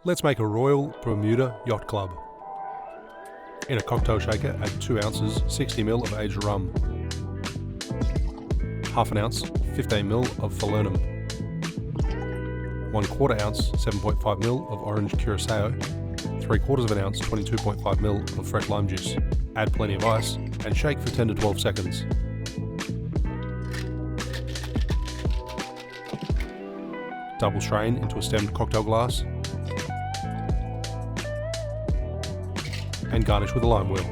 Let's make a Royal Bermuda Yacht Club. In a cocktail shaker, add 2 ounces 60ml of aged rum, half an ounce 15ml of falernum, 1/4 ounce 7.5ml of orange curacao, 3/4 of an ounce 22.5ml of fresh lime juice. Add plenty of ice and shake for 10 to 12 seconds. Double strain into a stemmed cocktail glass and garnish with a lime wheel.